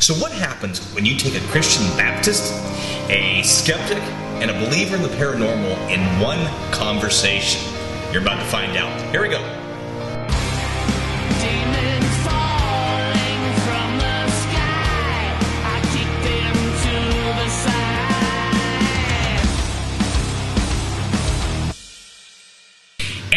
So what happens when you take a Christian Baptist, a skeptic, and a believer in the paranormal in one conversation? You're about to find out. Here we go.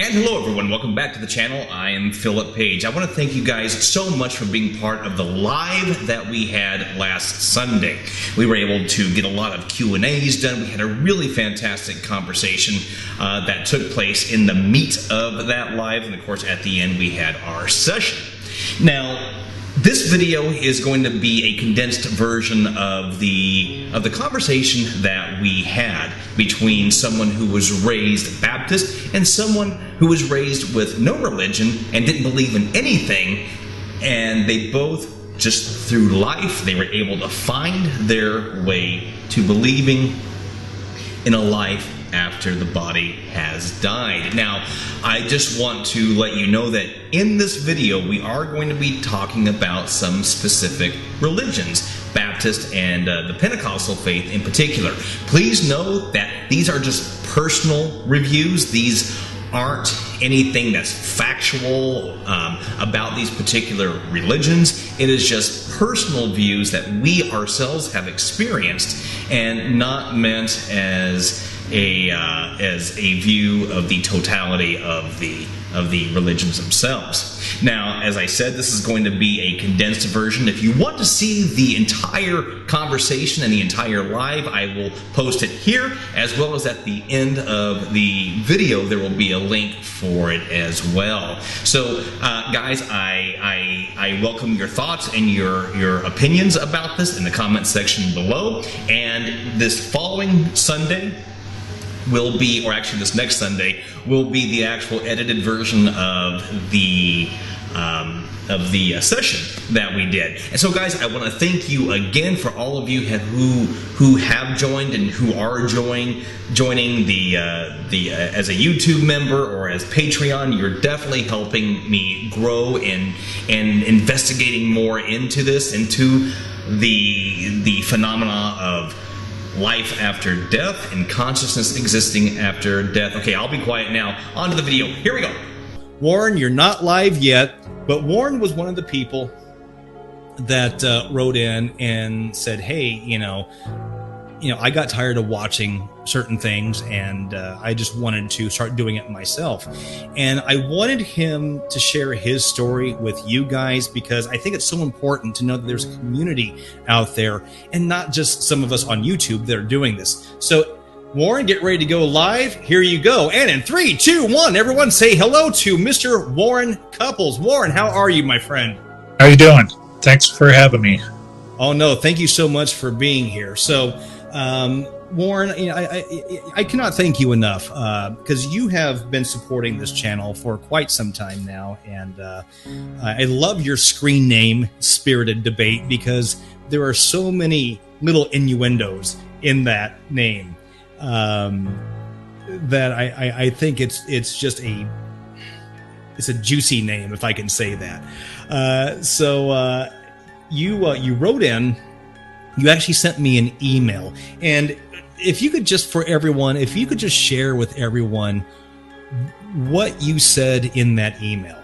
And hello everyone, welcome back to the channel. I am Philip Page. I want to thank you guys so much for being part of the live that we had last Sunday. We were able to get a lot of Q&As done. We had a really fantastic conversation that took place in the meat of that live, and of course at the end we had our session. Now, this video is going to be a condensed version of the conversation that we had between someone who was raised Baptist and someone who was raised with no religion and didn't believe in anything, and they both, just through life, they were able to find their way to believing in a life after the body has died. Now, I just want to let you know that in this video we are going to be talking about some specific religions, Baptist and the Pentecostal faith in particular. Please know that these are just personal reviews. These aren't anything that's factual about these particular religions. It is just personal views that we ourselves have experienced and not meant as a view of the totality of the religions themselves. Now, as I said, this is going to be a condensed version. If you want to see the entire conversation and the entire live, I will post it here, as well as at the end of the video there will be a link for it as well. So guys, I welcome your thoughts and your opinions about this in the comment section below. And this following Sunday will be, or actually this next Sunday, will be the actual edited version of the session that we did. And so guys, I want to thank you again for all of you who have joined and who are joining the as a YouTube member or as Patreon. You're definitely helping me grow and investigating more into this, into the phenomena of life after death and consciousness existing after death. Okay, I'll be quiet now. On to the video. Here we go. Warren, you're not live yet, but Warren was one of the people that wrote in and said, hey, I got tired of watching certain things, and I just wanted to start doing it myself. And I wanted him to share his story with you guys because I think it's so important to know that there's a community out there and not just some of us on YouTube that are doing this. So, Warren, get ready to go live. Here you go. And in 3, 2, 1, everyone say hello to Mr. Warren Couples. Warren, how are you, my friend? How you doing? Thanks for having me. Oh, no, thank you so much for being here. So, Warren, I cannot thank you enough because you have been supporting this channel for quite some time now, and I love your screen name, Spirited Debate, because there are so many little innuendos in that name that I think it's just a juicy name, if I can say that. So you wrote in. You actually sent me an email, and if you could just, for everyone, if you could just share with everyone what you said in that email.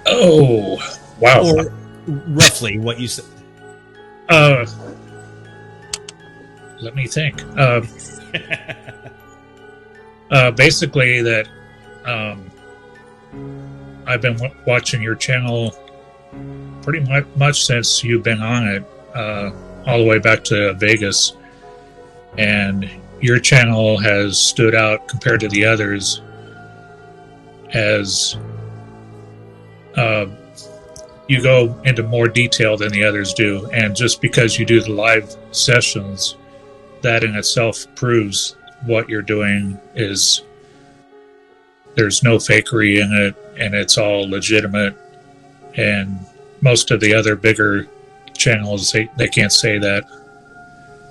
Oh, wow. Or roughly what you said. Let me think. Basically that I've been watching your channel pretty much since you've been on it, all the way back to Vegas, and your channel has stood out compared to the others as you go into more detail than the others do, and just because you do the live sessions, that in itself proves what you're doing is there's no fakery in it, and it's all legitimate. And most of the other bigger channels, they can't say that.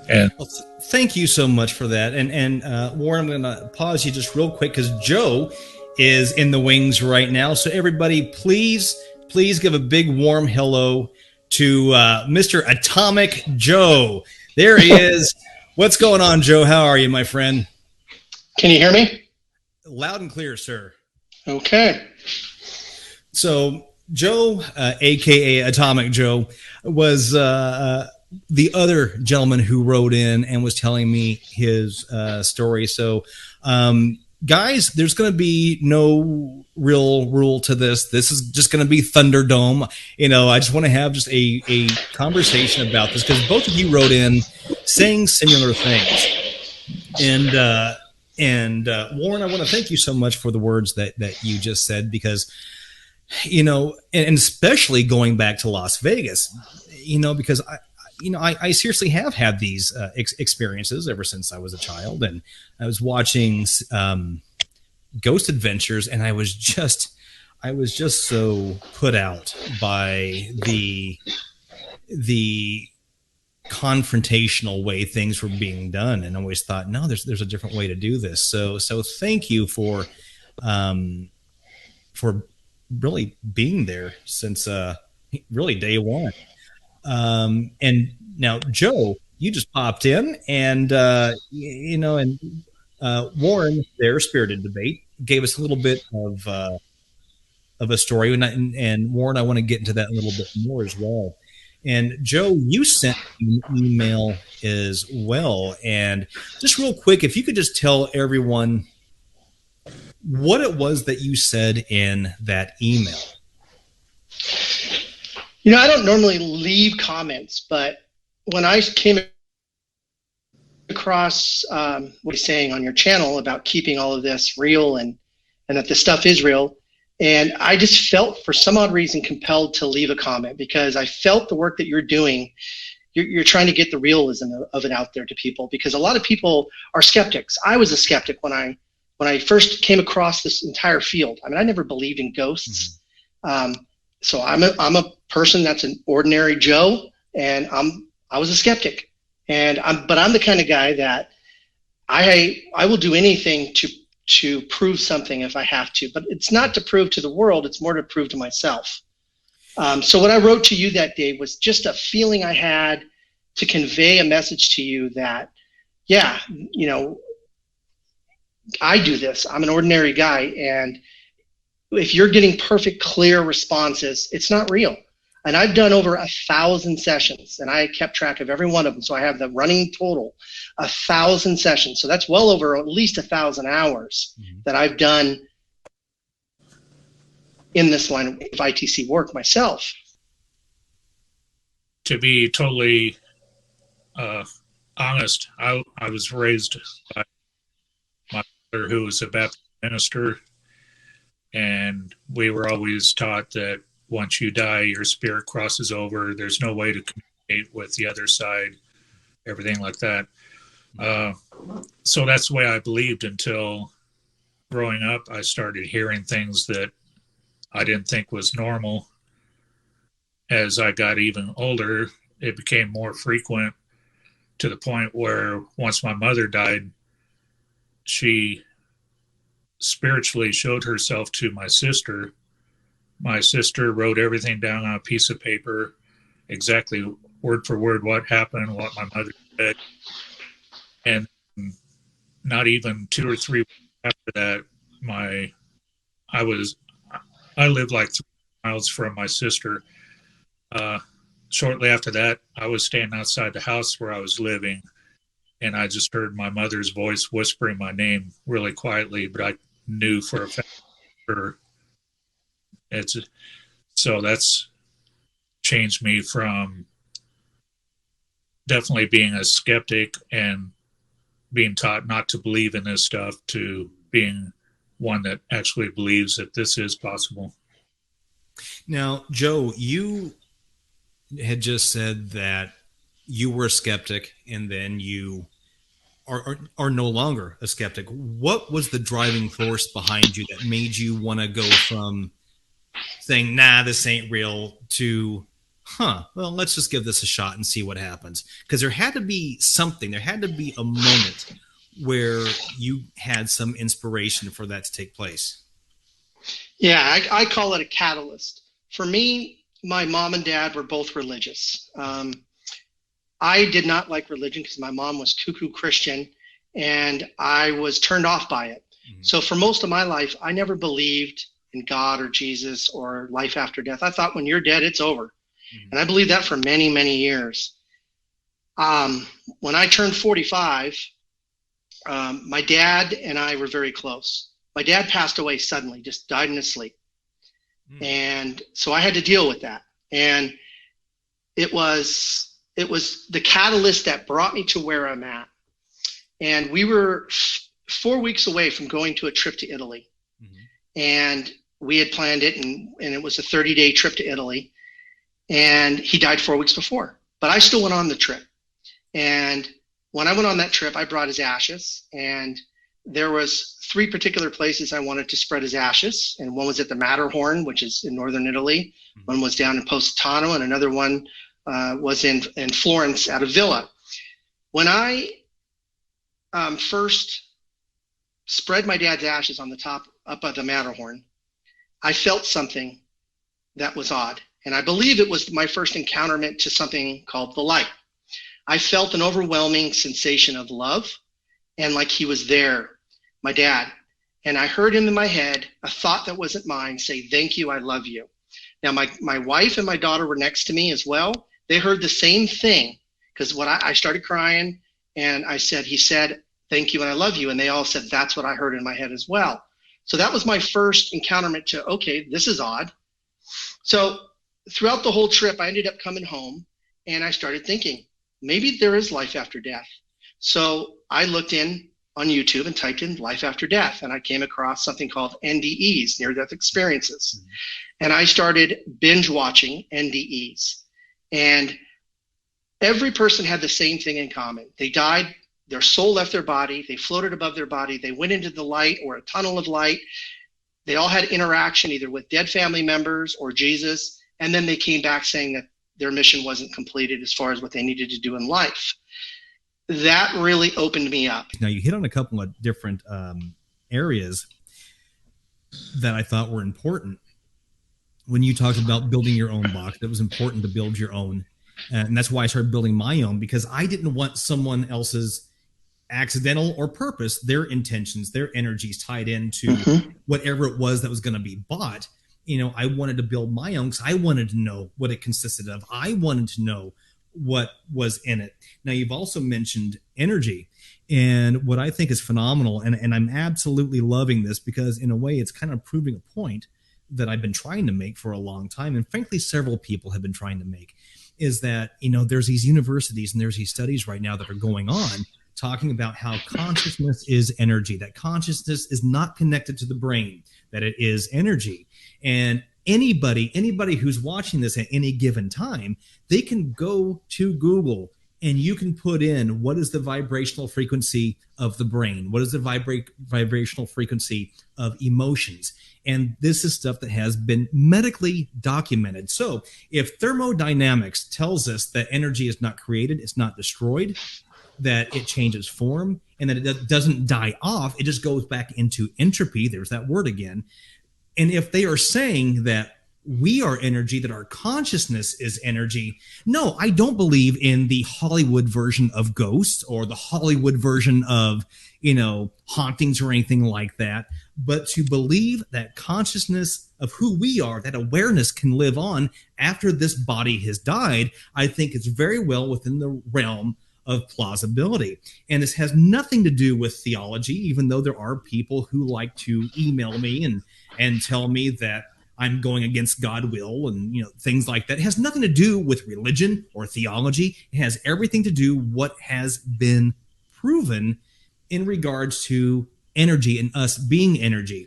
And well, thank you so much for that. And Warren, I'm going to pause you just real quick because Joe is in the wings right now. So everybody, please please give a big warm hello to Mr. Atomic Joe. There he is. What's going on, Joe? How are you, my friend? Can you hear me? Loud and clear, sir. Okay. So Joe, a.k.a. Atomic Joe, was the other gentleman who wrote in and was telling me his story. So, guys, there's going to be no real rule to this. This is just going to be Thunderdome. I just want to have just a conversation about this because both of you wrote in saying similar things. And Warren, I want to thank you so much for the words that you just said because, and especially going back to Las Vegas, because I seriously have had these experiences ever since I was a child, and I was watching Ghost Adventures, and I was just so put out by the confrontational way things were being done, and always thought, no, there's a different way to do this. So thank you for really being there since really day one. And now, Joe, you just popped in, and Warren, their Spirited Debate, gave us a little bit of a story, and Warren, I want to get into that a little bit more as well. And Joe, you sent an email as well, and just real quick, if you could just tell everyone what it was that you said in that email. I don't normally leave comments, but when I came across what you're saying on your channel about keeping all of this real and that this stuff is real, and I just felt for some odd reason compelled to leave a comment because I felt the work that you're doing, you're trying to get the realism of it out there to people, because a lot of people are skeptics. I was a skeptic when I first came across this entire field. I mean, I never believed in ghosts. So I'm a person that's an ordinary Joe, and I was a skeptic, but I'm the kind of guy that I will do anything to prove something if I have to, but it's not to prove to the world, it's more to prove to myself. So what I wrote to you that day was just a feeling I had to convey a message to you that, yeah, I do this. I'm an ordinary guy, and if you're getting perfect, clear responses, it's not real. And I've done over 1,000 sessions, and I kept track of every one of them. So I have the running total, 1,000 sessions. So that's well over at least 1,000 hours that I've done in this line of ITC work myself. To be totally honest, I was raised by my mother, who was a Baptist minister, and we were always taught that once you die, your spirit crosses over. There's no way to communicate with the other side, everything like that. So that's the way I believed until growing up, I started hearing things that I didn't think was normal. As I got even older, it became more frequent to the point where once my mother died, she spiritually showed herself to my sister. My sister wrote everything down on a piece of paper, exactly word for word what happened, what my mother said. And not even 2 or 3 weeks after that, I lived like 3 miles from my sister. Shortly after that, I was standing outside the house where I was living, and I just heard my mother's voice whispering my name really quietly, but I knew for a fact her. So that's changed me from definitely being a skeptic and being taught not to believe in this stuff to being one that actually believes that this is possible. Now, Joe, you had just said that you were a skeptic and then you are no longer a skeptic. What was the driving force behind you that made you want to go from saying, nah, this ain't real, to, well, let's just give this a shot and see what happens? Because there had to be something, there had to be a moment where you had some inspiration for that to take place. Yeah, I call it a catalyst. For me, my mom and dad were both religious. I did not like religion because my mom was cuckoo Christian and I was turned off by it. Mm-hmm. So for most of my life, I never believed in God or Jesus or life after death. I thought when you're dead, it's over. Mm-hmm. And I believed that for many, many years. When I turned 45, my dad and I were very close. My dad passed away suddenly, just died in his sleep. Mm-hmm. And so I had to deal with that. And it was the catalyst that brought me to where I'm at. And we were 4 weeks away from going to a trip to Italy. Mm-hmm. And we had planned it, and it was a 30-day trip to Italy. And he died 4 weeks before. But I still went on the trip. And when I went on that trip, I brought his ashes. And there was 3 particular places I wanted to spread his ashes. And one was at the Matterhorn, which is in northern Italy. Mm-hmm. One was down in Positano, and another one was in Florence at a villa. When I first spread my dad's ashes on the top up of the Matterhorn, I felt something that was odd. And I believe it was my first encounterment to something called the light. I felt an overwhelming sensation of love and like he was there, my dad. And I heard him in my head, a thought that wasn't mine, say, "Thank you, I love you." Now, my wife and my daughter were next to me as well. They heard the same thing because when I started crying and I said, he said, "Thank you and I love you." And they all said, "That's what I heard in my head as well." So that was my first encounterment to, okay, this is odd. So throughout the whole trip, I ended up coming home and I started thinking, maybe there is life after death. So I looked in on YouTube and typed in life after death, and I came across something called NDEs, near-death experiences. Mm-hmm. And I started binge watching NDEs. And every person had the same thing in common. They died, their soul left their body, they floated above their body, they went into the light or a tunnel of light. They all had interaction either with dead family members or Jesus, and then they came back saying that their mission wasn't completed as far as what they needed to do in life. That really opened me up. Now, you hit on a couple of different areas that I thought were important. When you talked about building your own box, it was important to build your own. And that's why I started building my own, because I didn't want someone else's accidental or purpose, their intentions, their energies tied into whatever it was that was going to be bought. You know, I wanted to build my own because I wanted to know what it consisted of. I wanted to know what was in it. Now, you've also mentioned energy, and what I think is phenomenal, and I'm absolutely loving this because in a way it's kind of proving a point that I've been trying to make for a long time, and frankly several people have been trying to make, is that, you know, there's these universities and there's these studies right now that are going on talking about how consciousness is energy, that consciousness is not connected to the brain, that it is energy. And anybody who's watching this at any given time, they can go to Google and you can put in what is the vibrational frequency of the brain, what is the vibrational frequency of emotions. And this is stuff that has been medically documented. So if thermodynamics tells us that energy is not created, it's not destroyed, that it changes form, and that it doesn't die off, it just goes back into entropy, there's that word again. And if they are saying that we are energy, that our consciousness is energy, no, I don't believe in the Hollywood version of ghosts or the Hollywood version of, you know, hauntings or anything like that. But to believe that consciousness of who we are, that awareness can live on after this body has died, I think it's very well within the realm of plausibility. And this has nothing to do with theology, even though there are people who like to email me and tell me that I'm going against God will and, you know, things like that. It has nothing to do with religion or theology. It has everything to do what has been proven in regards to energy and us being energy.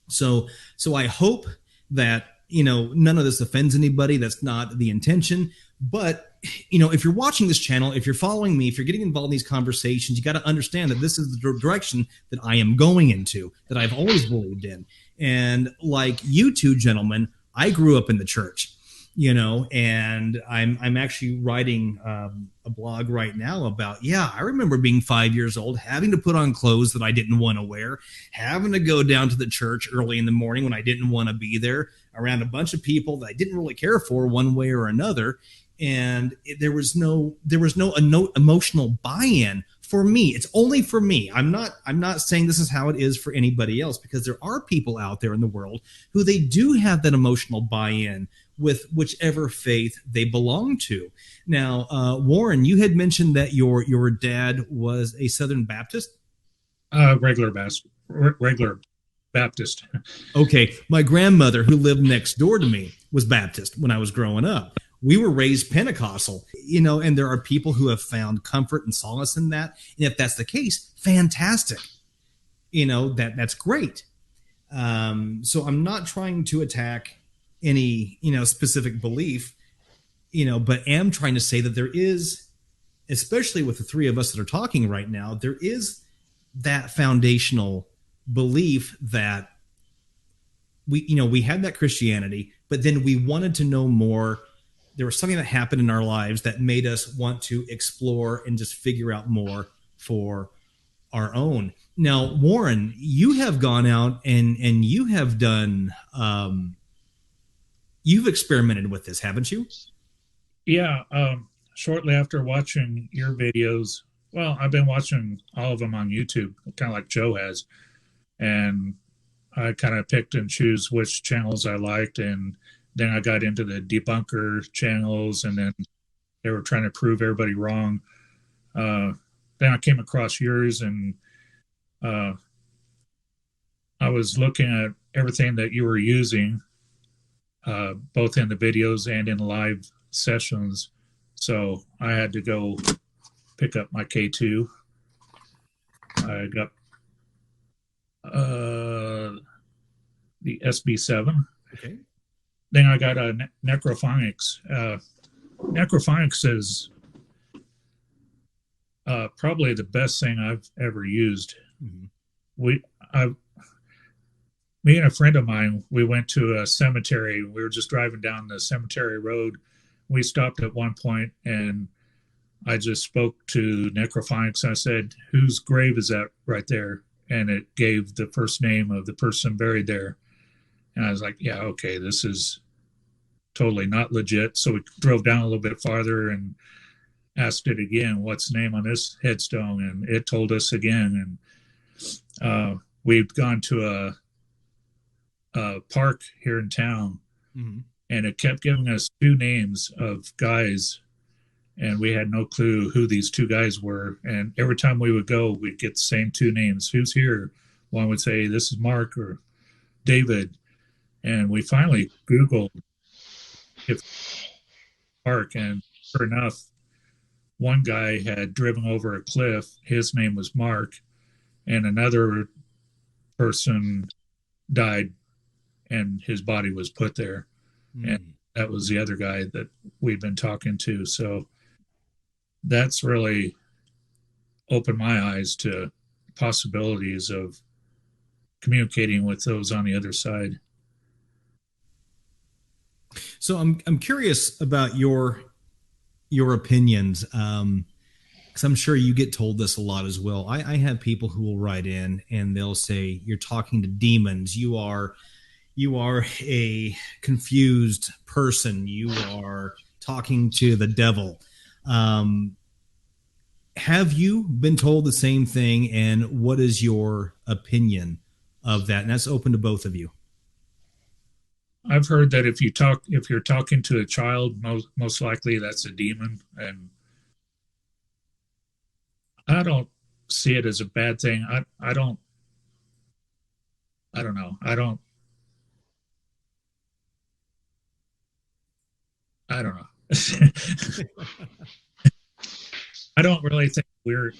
So I hope that, you know, none of this offends anybody. That's not the intention. But, you know, if you're watching this channel, if you're following me, if you're getting involved in these conversations, you got to understand that this is the direction that I am going into, that I've always believed in. And like you two gentlemen, I grew up in the church, you know, and I'm actually writing a blog right now about, I remember being 5 years old, having to put on clothes that I didn't want to wear, having to go down to the church early in the morning when I didn't want to be there, around a bunch of people that I didn't really care for one way or another. And there was no emotional buy-in for me. It's only for me. I'm not saying this is how it is for anybody else, because there are people out there in the world who they do have that emotional buy-in with whichever faith they belong to. Now, Warren, you had mentioned that your dad was a Southern Baptist. Regular Baptist. Okay, my grandmother, who lived next door to me, was Baptist when I was growing up. We were raised Pentecostal, and there are people who have found comfort and solace in that. And if that's the case, fantastic. That's great. So I'm not trying to attack any, specific belief, but am trying to say that there is, especially with the three of us that are talking right now, there is that foundational belief that we had that Christianity, but then we wanted to know more. There was something that happened in our lives that made us want to explore and just figure out more for our own. Now, Warren, you have gone out and you have done, you've experimented with this, haven't you? Yeah. Shortly after watching your videos, well, I've been watching all of them on YouTube, kind of like Joe has. And I kind of picked and choose which channels I liked, and then I got into the debunker channels, and then they were trying to prove everybody wrong. Then I came across yours, and I was looking at everything that you were using, both in the videos and in live sessions. So I had to go pick up my K2. I got the SB7. Okay. Then I got a Necrophonics. Necrophonics is probably the best thing I've ever used. Mm-hmm. Me and a friend of mine, we went to a cemetery. We were just driving down the cemetery road. We stopped at one point, and I just spoke to Necrophonics. I said, "Whose grave is that right there?" And it gave the first name of the person buried there. And I was like, yeah, okay, this is totally not legit. So we drove down a little bit farther and asked it again, what's the name on this headstone? And it told us again. And we've gone to a park here in town, mm-hmm. and it kept giving us two names of guys, and we had no clue who these two guys were. And every time we would go, we'd get the same two names. Who's here? One would say, this is Mark or David. And we finally Googled if Mark, and sure enough, one guy had driven over a cliff. His name was Mark, and another person died, and his body was put there. And that was the other guy that we'd been talking to. So that's really opened my eyes to possibilities of communicating with those on the other side. So I'm curious about your opinions, because I'm sure you get told this a lot as well. I have people who will write in and they'll say, you're talking to demons. You are a confused person. You are talking to the devil. Have you been told the same thing? And what is your opinion of that? And that's open to both of you. I've heard that if you're talking to a child, most likely that's a demon. And I don't see it as a bad thing. I don't know. I don't know. I don't really think we're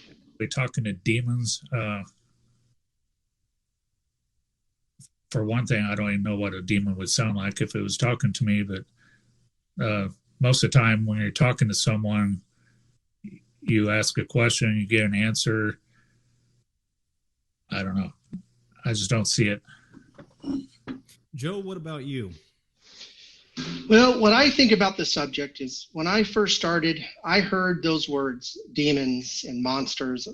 talking to demons. For one thing, I don't even know what a demon would sound like if it was talking to me. But most of the time, when you're talking to someone, you ask a question, you get an answer. I don't know. I just don't see it. Joe, what about you? Well, what I think about the subject is when I first started, I heard those words, demons and monsters.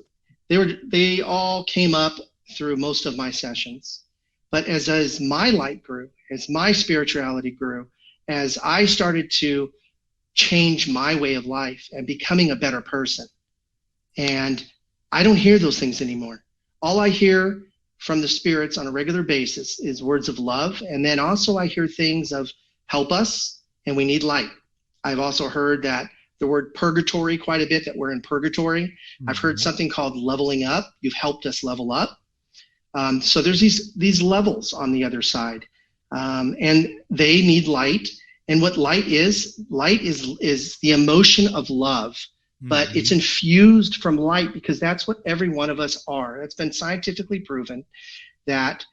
They all came up through most of my sessions. But as my light grew, as my spirituality grew, as I started to change my way of life and becoming a better person, and I don't hear those things anymore. All I hear from the spirits on a regular basis is words of love. And then also I hear things of help us and we need light. I've also heard that the word purgatory quite a bit, that we're in purgatory. Mm-hmm. I've heard something called leveling up. You've helped us level up. So there's these levels on the other side, and they need light. And what light is the emotion of love, but mm-hmm. it's infused from light, because that's what every one of us are. It's been scientifically proven that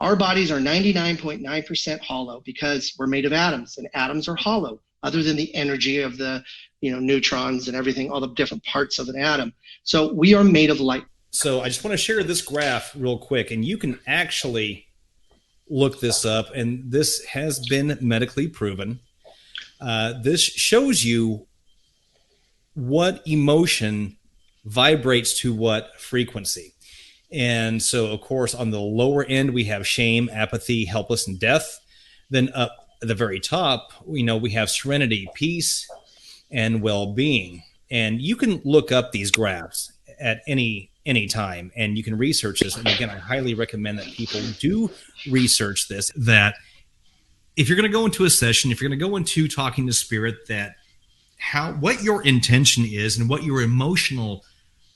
our bodies are 99.9% hollow because we're made of atoms, and atoms are hollow, other than the energy of the neutrons and everything, all the different parts of an atom. So we are made of light. So I just want to share this graph real quick, and you can actually look this up, and this has been medically proven. This shows you what emotion vibrates to what frequency. And so, of course, on the lower end, we have shame, apathy, helpless, and death. Then up at the very top, we have serenity, peace, and well-being. And you can look up these graphs at any time, and you can research this. And again, I highly recommend that people do research this, that if you're going to go into a session, if you're going to go into talking to spirit, that what your intention is and what your emotional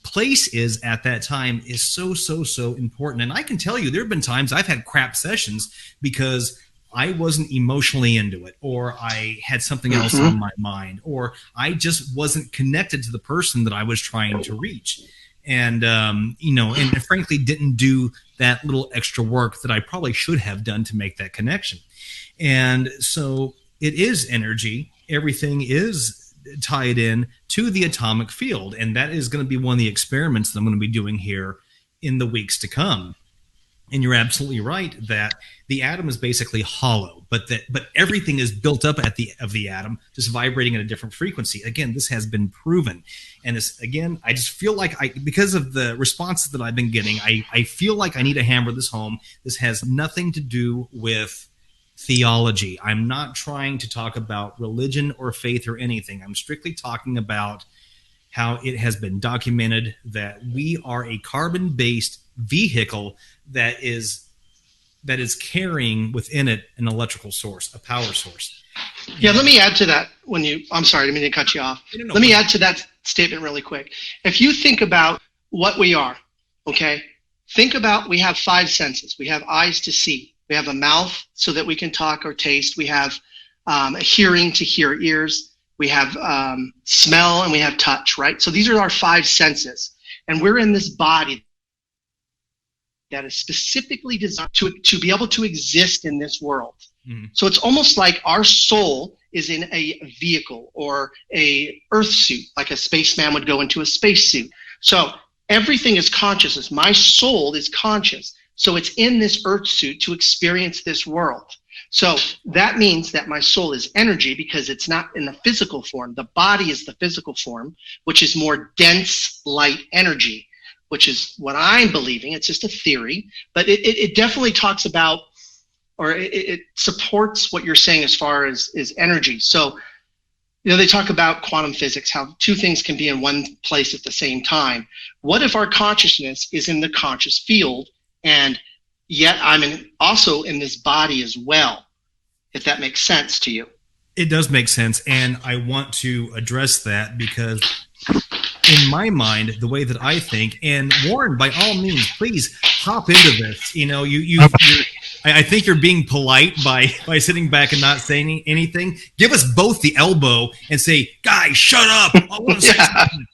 place is at that time is so important. And I can tell you, there have been times I've had crap sessions because I wasn't emotionally into it, or I had something else on my mind, or I just wasn't connected to the person that I was trying to reach. And, and frankly, didn't do that little extra work that I probably should have done to make that connection. And so it is energy. Everything is tied in to the atomic field. And that is going to be one of the experiments that I'm going to be doing here in the weeks to come. And you're absolutely right that the atom is basically hollow, but everything is built up of the atom, just vibrating at a different frequency. Again, this has been proven. And this, again, I just feel like because of the responses that I've been getting, I feel like I need to hammer this home. This has nothing to do with theology. I'm not trying to talk about religion or faith or anything. I'm strictly talking about how it has been documented that we are a carbon-based vehicle that is carrying within it an electrical source, a power source. Yeah, let me add to that. I'm sorry, I didn't mean to cut you off. Let me add to that statement really quick. If you think about what we are, okay, think about, we have 5 senses. We have eyes to see. We have a mouth so that we can talk or taste. We have a hearing to hear, ears. We have smell, and we have touch, right? So these are our 5 senses. And we're in this body that is specifically designed to be able to exist in this world. Mm-hmm. So it's almost like our soul is in a vehicle or a earth suit, like a spaceman would go into a spacesuit. So everything is consciousness. My soul is conscious. So it's in this earth suit to experience this world. So that means that my soul is energy because it's not in the physical form. The body is the physical form, which is more dense light energy, which is what I'm believing. It's just a theory, but it definitely talks about, or it supports what you're saying as far as energy. So, they talk about quantum physics, how 2 things can be in one place at the same time. What if our consciousness is in the conscious field, and yet I'm also in this body as well, if that makes sense to you? It does make sense, and I want to address that because in my mind, the way that I think, and Warren, by all means, please hop into this. I think you're being polite by sitting back and not saying anything. Give us both the elbow and say, "Guys, shut up! I want to say something."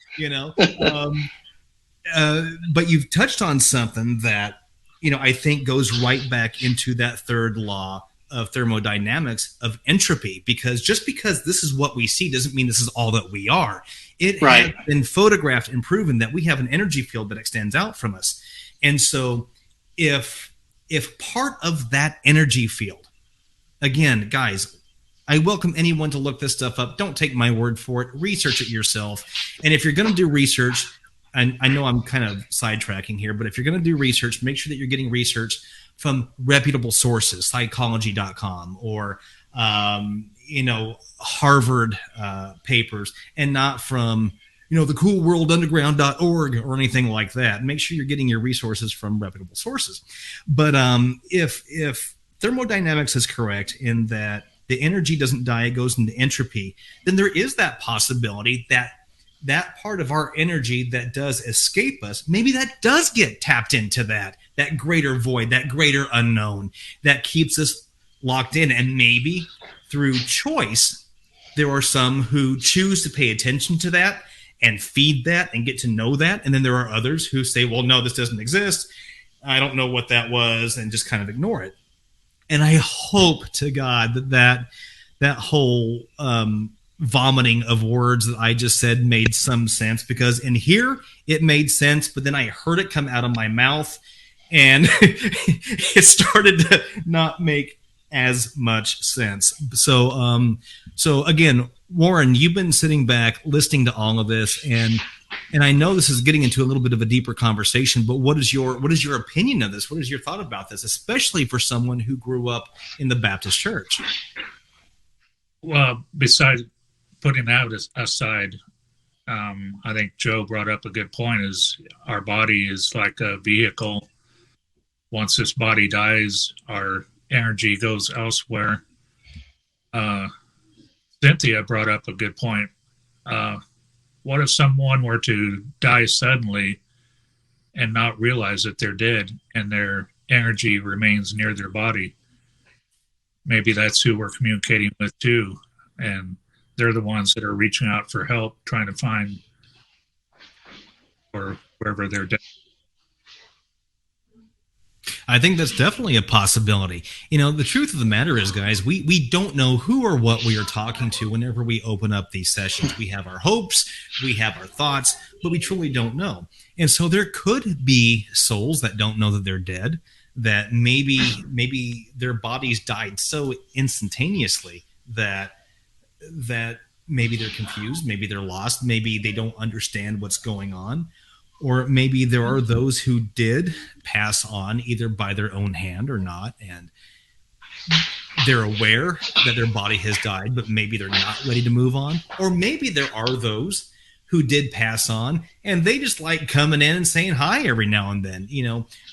But you've touched on something that I think goes right back into that 3rd law of thermodynamics of entropy, because just because this is what we see doesn't mean this is all that we are. It has been photographed and proven that we have an energy field that extends out from us. And so if part of that energy field, again, guys, I welcome anyone to look this stuff up. Don't take my word for it. Research it yourself. And if you're going to do research, and I know I'm kind of sidetracking here, but if you're going to do research, make sure that you're getting research from reputable sources, psychology.com or Harvard papers, and not from the coolworldunderground.org or anything like that. Make sure you're getting your resources from reputable sources. But if thermodynamics is correct in that the energy doesn't die, it goes into entropy, then there is that possibility that that part of our energy that does escape us, maybe that does get tapped into that greater void, that greater unknown that keeps us locked in. And maybe through choice, there are some who choose to pay attention to that and feed that and get to know that. And then there are others who say, well, no, this doesn't exist. I don't know what that was, and just kind of ignore it. And I hope to God that whole vomiting of words that I just said made some sense, because in here it made sense, but then I heard it come out of my mouth and it started to not make as much sense. So again, Warren, you've been sitting back listening to all of this, and I know this is getting into a little bit of a deeper conversation, but what is your opinion of this? What is your thought about this, especially for someone who grew up in the Baptist church? Well, besides putting that aside, I think Joe brought up a good point, is our body is like a vehicle. Once this body dies, our energy goes elsewhere. Cynthia brought up a good point. What if someone were to die suddenly and not realize that they're dead and their energy remains near their body? Maybe that's who we're communicating with too. And they're the ones that are reaching out for help, trying to find or wherever they're dead. I think that's definitely a possibility. The truth of the matter is, guys, we don't know who or what we are talking to whenever we open up these sessions. We have our hopes, we have our thoughts, but we truly don't know. And so there could be souls that don't know that they're dead, that maybe their bodies died so instantaneously that maybe they're confused, maybe they're lost, maybe they don't understand what's going on. Or maybe there are those who did pass on either by their own hand or not, and they're aware that their body has died, but maybe they're not ready to move on. Or maybe there are those who did pass on, and they just like coming in and saying hi every now and then.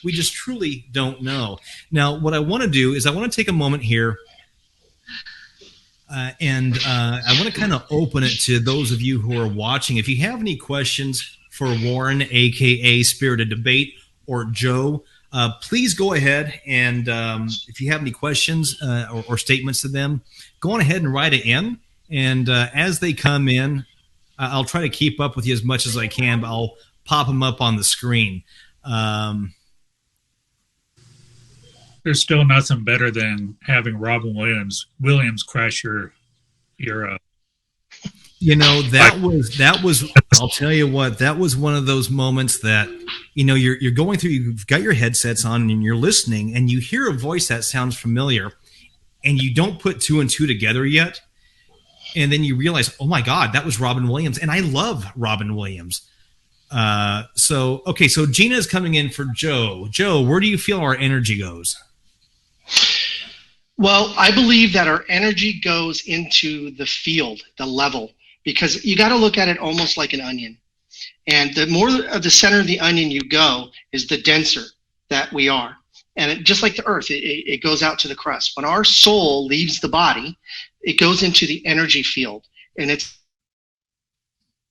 We just truly don't know. Now, what I want to do is I want to take a moment here, and I want to kind of open it to those of you who are watching. If you have any questions for Warren, aka Spirited Debate, or Joe, please go ahead and if you have any questions or statements to them, go on ahead and write it in. And as they come in, I'll try to keep up with you as much as I can, but I'll pop them up on the screen. There's still nothing better than having Robin Williams crash your that was I'll tell you what, that was one of those moments that you're going through, you've got your headsets on and you're listening and you hear a voice that sounds familiar and you don't put two and two together yet, and then you realize, oh my God, that was Robin Williams, and I love Robin Williams. So Gina is coming in for Joe. Joe, where do you feel our energy goes? Well, I believe that our energy goes into the field, the level, because you got to look at it almost like an onion. And the more of the center of the onion you go, is the denser that we are. And just like the earth, it goes out to the crust. When our soul leaves the body, it goes into the energy field. And it's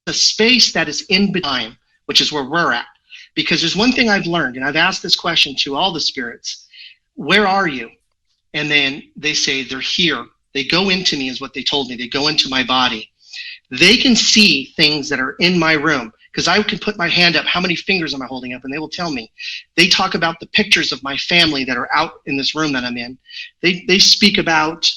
the space that is in between, which is where we're at. Because there's one thing I've learned, and I've asked this question to all the spirits: where are you? And then they say they're here. They go into me, is what they told me. They go into my body. They can see things that are in my room, because I can put my hand up. How many fingers am I holding up? And they will tell me. They talk about the pictures of my family that are out in this room that I'm in. They speak about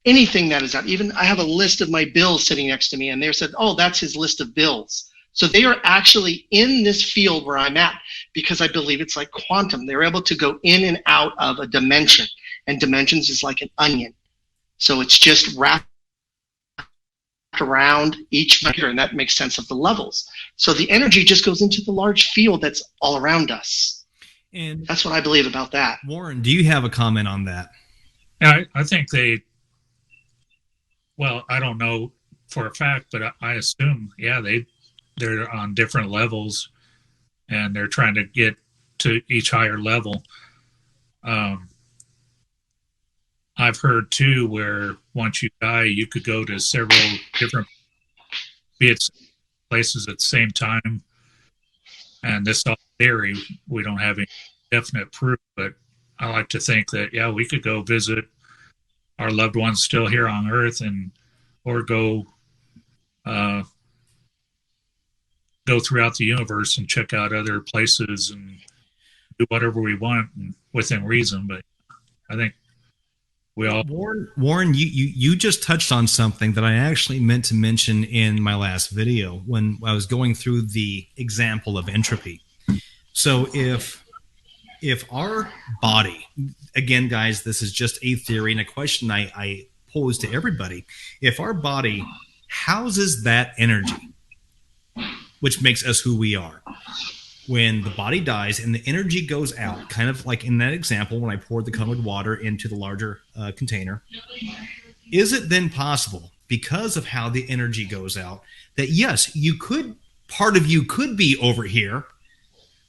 anything that is out. Even I have a list of my bills sitting next to me, and they said, oh, that's his list of bills. So they are actually in this field where I'm at, because I believe it's like quantum. They're able to go in and out of a dimension, and dimensions is like an onion. So it's just wrapped around each figure, and that makes sense of the levels. So the energy just goes into the large field that's all around us. And That's what I believe about that. Warren, do you have a comment on that? Yeah, I think well, I don't know for a fact, but I assume, yeah, they're on different levels, and they're trying to get to each higher level. I've heard too where once you die, you could go to several different, be it places at the same time. And this is all theory. We don't have any definite proof, but I like to think that, yeah, we could go visit our loved ones still here on Earth, or go throughout the universe and check out other places and do whatever we want within reason. But I think we all. Warren, you just touched on something that I actually meant to mention in my last video when I was going through the example of entropy. So if our body, again, guys, this is just a theory and a question I pose to everybody. If our body houses that energy, which makes us who we are, when the body dies and the energy goes out, kind of like in that example when I poured the colored water into the larger container, is it then possible, because of how the energy goes out, that yes, part of you could be over here,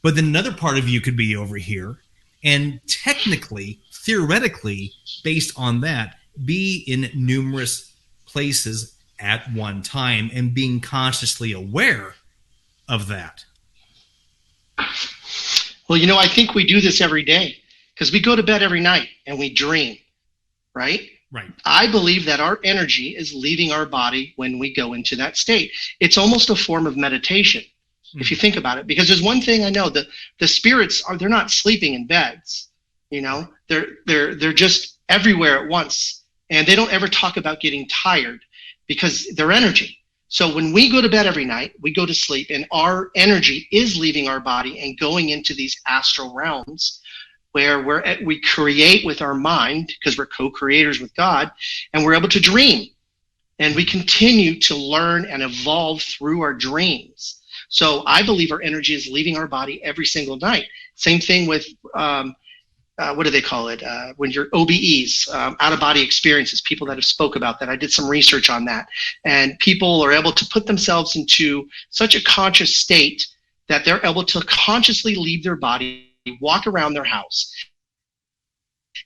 but then another part of you could be over here, and technically, theoretically, based on that, be in numerous places at one time and being consciously aware of that? Well, I think we do this every day because we go to bed every night and we dream, right? Right. I believe that our energy is leaving our body when we go into that state. It's almost a form of meditation, if you think about it, because there's one thing I know, the spirits they're not sleeping in beds, they're just everywhere at once, and they don't ever talk about getting tired because they're energy. So when we go to bed every night, we go to sleep, and our energy is leaving our body and going into these astral realms where we create with our mind, because we're co-creators with God, and we're able to dream. And we continue to learn and evolve through our dreams. So I believe our energy is leaving our body every single night. Same thing with, what do they call it? When you're OBEs, out-of-body experiences, people that have spoke about that. I did some research on that. And people are able to put themselves into such a conscious state that they're able to consciously leave their body, walk around their house.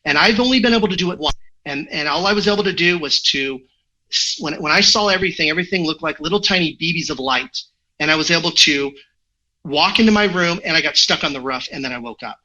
And I've only been able to do it once. And all I was able to do was when I saw everything looked like little tiny BBs of light. And I was able to walk into my room, and I got stuck on the roof, and then I woke up.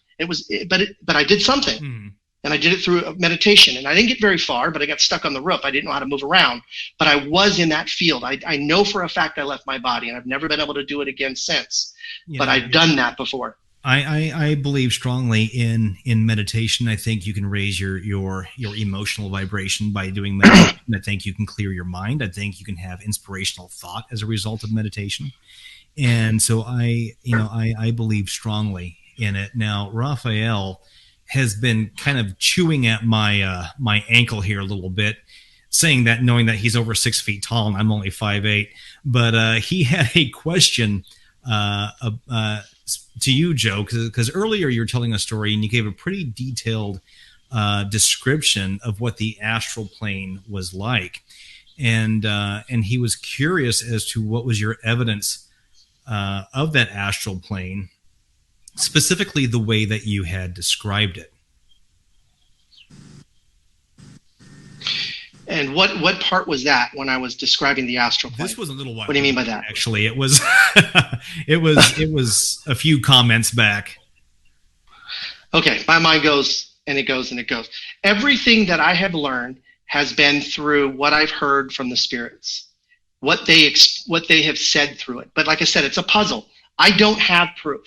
But I did something, and I did it through meditation, and I didn't get very far, but I got stuck on the roof. I didn't know how to move around, but I was in that field. I know for a fact I left my body, and I've never been able to do it again since. But I've done that before. I believe strongly in meditation. I think you can raise your emotional vibration by doing meditation. I think you can clear your mind. I think you can have inspirational thought as a result of meditation. And so I believe strongly in it. Now, Raphael has been kind of chewing at my my ankle here a little bit, saying that knowing that he's over 6 feet tall and I'm only 5'8". But he had a question to you, Joe, because earlier you were telling a story and you gave a pretty detailed description of what the astral plane was like, and he was curious as to what was your evidence of that astral plane, specifically the way that you had described it. And what part was that when I was describing the astral plane? This was a little while. What do you mean by that? Actually, it was it was a few comments back. Okay, my mind goes and it goes and it goes. Everything that I have learned has been through what I've heard from the spirits, what they have said through it. But like I said, it's a puzzle. I don't have proof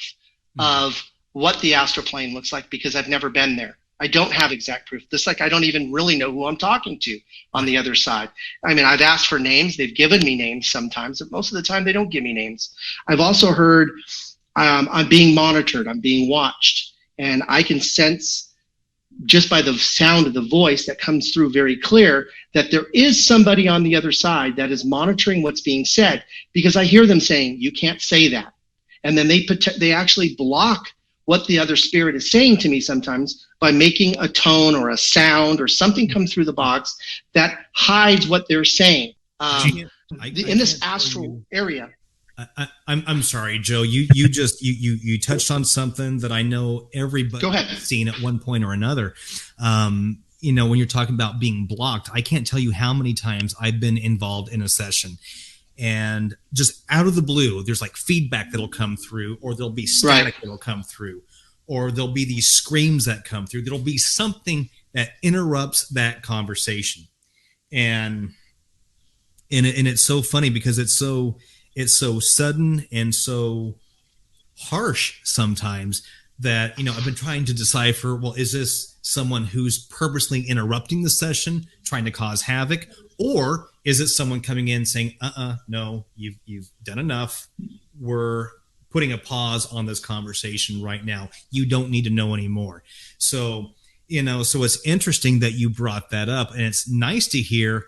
of what the astral plane looks like because I've never been there. I don't have exact proof. Just like I don't even really know who I'm talking to on the other side. I mean, I've asked for names. They've given me names sometimes, but most of the time they don't give me names. I've also heard I'm being monitored. I'm being watched. And I can sense just by the sound of the voice that comes through very clear that there is somebody on the other side that is monitoring what's being said, because I hear them saying, you can't say that. And then they actually block what the other spirit is saying to me sometimes by making a tone or a sound or something come through the box that hides what they're saying in this astral area. I'm sorry, Joe. You touched on something that I know everybody's seen at one point or another. You know, when you're talking about being blocked, I can't tell you how many times I've been involved in a session, and just out of the blue, there's like feedback that'll come through, or there'll be static that'll come through, or there'll be these screams that come through. There'll be something that interrupts that conversation, and it's so funny because it's so sudden and so harsh sometimes that, you know, I've been trying to decipher, well, is this someone who's purposely interrupting the session, trying to cause havoc, or is it someone coming in saying, no, you've done enough. We're putting a pause on this conversation right now. You don't need to know anymore. So, you know, so it's interesting that you brought that up, and it's nice to hear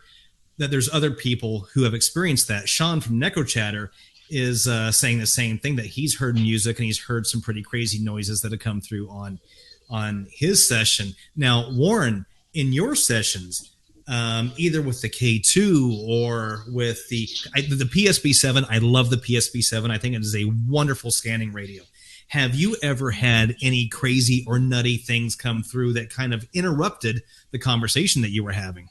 that there's other people who have experienced that. Sean from NecroChatter is saying the same thing, that he's heard music and he's heard some pretty crazy noises that have come through on his session. Now, Warren, in your sessions, either with the K2 or with the PSB7, I love the PSB7. I think it is a wonderful scanning radio. Have you ever had any crazy or nutty things come through that kind of interrupted the conversation that you were having?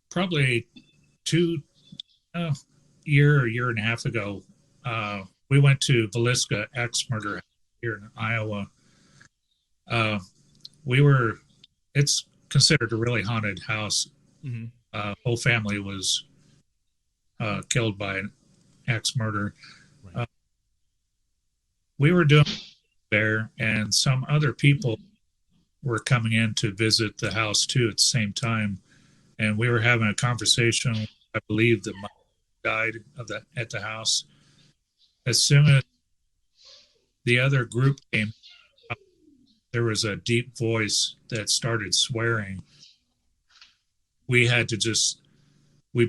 Probably year and a half ago, we went to Villisca Axe Murder here in Iowa. It's considered a really haunted house. Mm-hmm. Whole family was killed by an axe murder. Right. We were doing there, and some other people were coming in to visit the house too at the same time. And we were having a conversation. I believe the mom died at the house. As soon as the other group came up, there was a deep voice that started swearing. We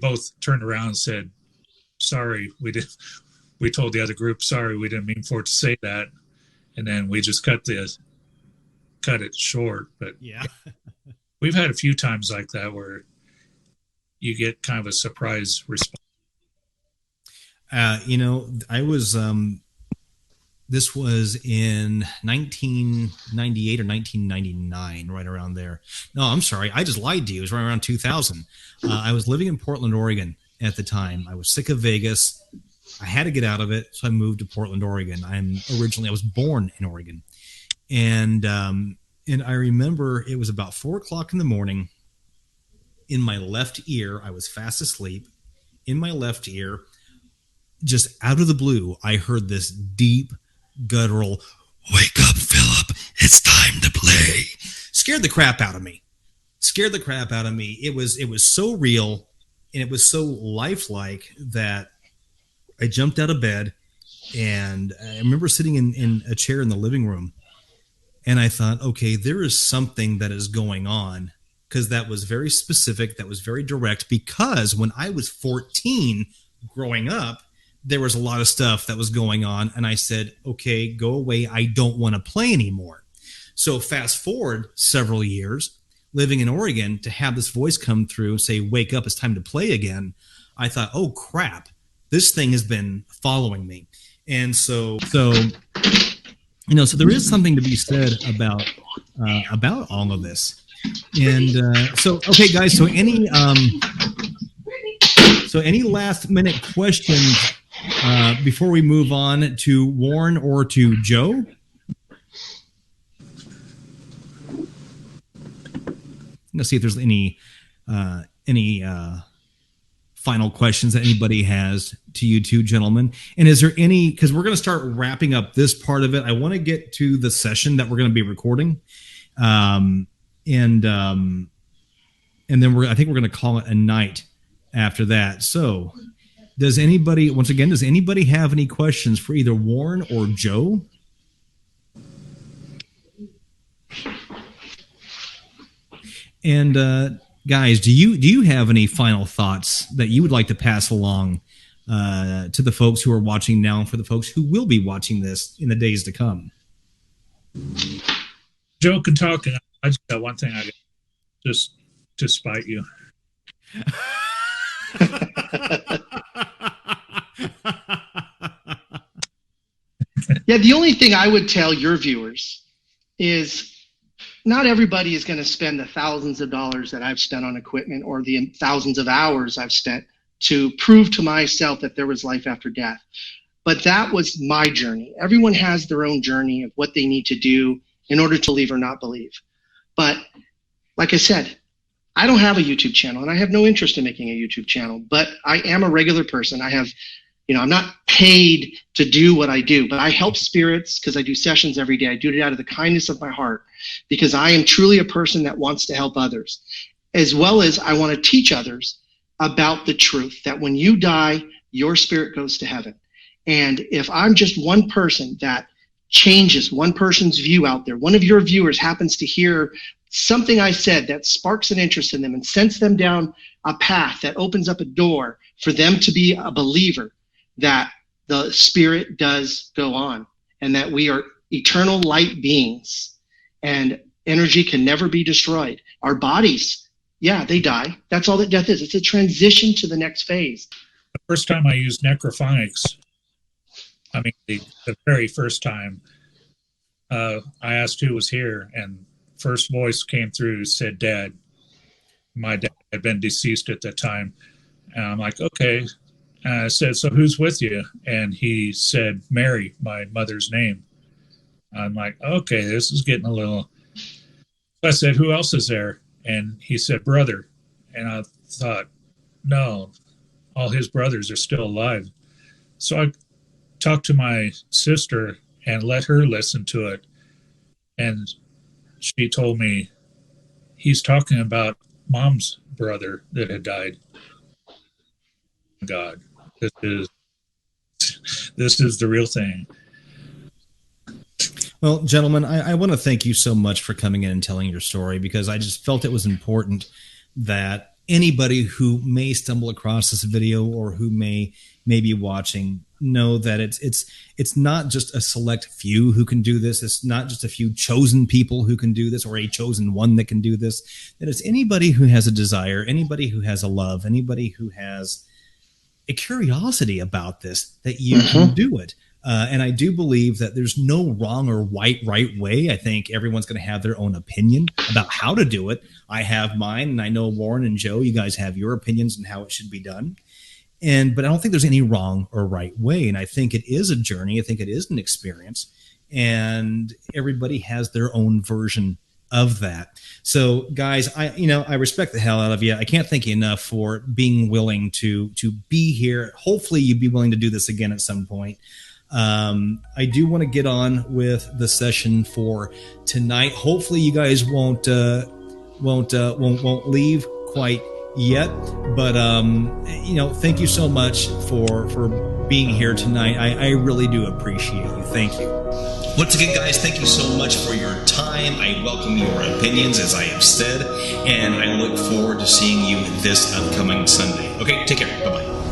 both turned around and said, sorry, we told the other group, sorry, we didn't mean for it to say that. And then we just cut it short. But yeah, we've had a few times like that where you get kind of a surprise response. You know, I was, this was in 1998 or 1999, right around there. No, I'm sorry. I just lied to you. It was right around 2000. I was living in Portland, Oregon at the time. I was sick of Vegas. I had to get out of it, so I moved to Portland, Oregon. I was born in Oregon. And I remember it was about 4:00 in the morning. In my left ear, I was fast asleep. In my left ear, just out of the blue, I heard this deep, guttural, "Wake up, Philip, it's time to play." Scared the crap out of me. It was so real, and it was so lifelike that I jumped out of bed, and I remember sitting in a chair in the living room, and I thought, okay, there is something that is going on, because that was very specific, that was very direct, because when I was 14 growing up, there was a lot of stuff that was going on, and I said, okay, go away, I don't want to play anymore. So fast forward several years, living in Oregon, to have this voice come through and say, wake up, it's time to play again, I thought, oh crap, this thing has been following me. And so you know, so there is something to be said about all of this. And so, okay, guys. So any last minute questions before we move on to Warren or to Joe? Let's see if there's any final questions that anybody has to you two gentlemen. And is there any? Because we're going to start wrapping up this part of it. I want to get to the session that we're going to be recording. And then I think we're going to call it a night after that. So does anybody have any questions for either Warren or Joe? And guys, do you have any final thoughts that you would like to pass along to the folks who are watching now and for the folks who will be watching this in the days to come? Joke and talking. I just got one thing I got just to spite you. Yeah, the only thing I would tell your viewers is not everybody is going to spend the thousands of dollars that I've spent on equipment or the thousands of hours I've spent to prove to myself that there was life after death. But that was my journey. Everyone has their own journey of what they need to do in order to believe or not believe. But like I said, I don't have a YouTube channel, and I have no interest in making a YouTube channel, but I am a regular person. I have, I'm not paid to do what I do, but I help spirits because I do sessions every day. I do it out of the kindness of my heart because I am truly a person that wants to help others, as well as I want to teach others about the truth that when you die, your spirit goes to heaven. And if I'm just one person that changes one person's view out there, one of your viewers happens to hear something I said that sparks an interest in them and sends them down a path that opens up a door for them to be a believer that the spirit does go on and that we are eternal light beings and energy can never be destroyed. Our bodies, yeah, they die. That's all that death is. It's a transition to the next phase. The first time I used necrophonics, the very first time, I asked who was here, and first voice came through, said Dad. My dad had been deceased at that time. And I'm like, okay. And I said, so who's with you? And he said, Mary, my mother's name. I'm like, okay, this is getting a little. I said, who else is there? And he said, brother. And I thought, no, all his brothers are still alive. So I talked to my sister and let her listen to it. And she told me he's talking about Mom's brother that had died. God, this is the real thing. Well, gentlemen, I want to thank you so much for coming in and telling your story, because I just felt it was important that anybody who may stumble across this video or who may be watching know that it's not just a select few who can do this. It's not just a few chosen people who can do this or a chosen one that can do this. That it's anybody who has a desire, anybody who has a love, anybody who has a curiosity about this, that you can do it. And I do believe that there's no wrong or right way. I think everyone's going to have their own opinion about how to do it. I have mine, and I know Warren and Joe, you guys have your opinions on how it should be done. But I don't think there's any wrong or right way. And I think it is a journey. I think it is an experience. And everybody has their own version of that. So guys, I respect the hell out of you. I can't thank you enough for being willing to be here. Hopefully you'd be willing to do this again at some point. I do want to get on with the session for tonight. Hopefully you guys won't leave quite yet, but thank you so much for being here tonight. I really do appreciate you. Thank you. Once again, guys, thank you so much for your time. I welcome your opinions, as I have said, and I look forward to seeing you this upcoming Sunday. Okay, take care. Bye-bye.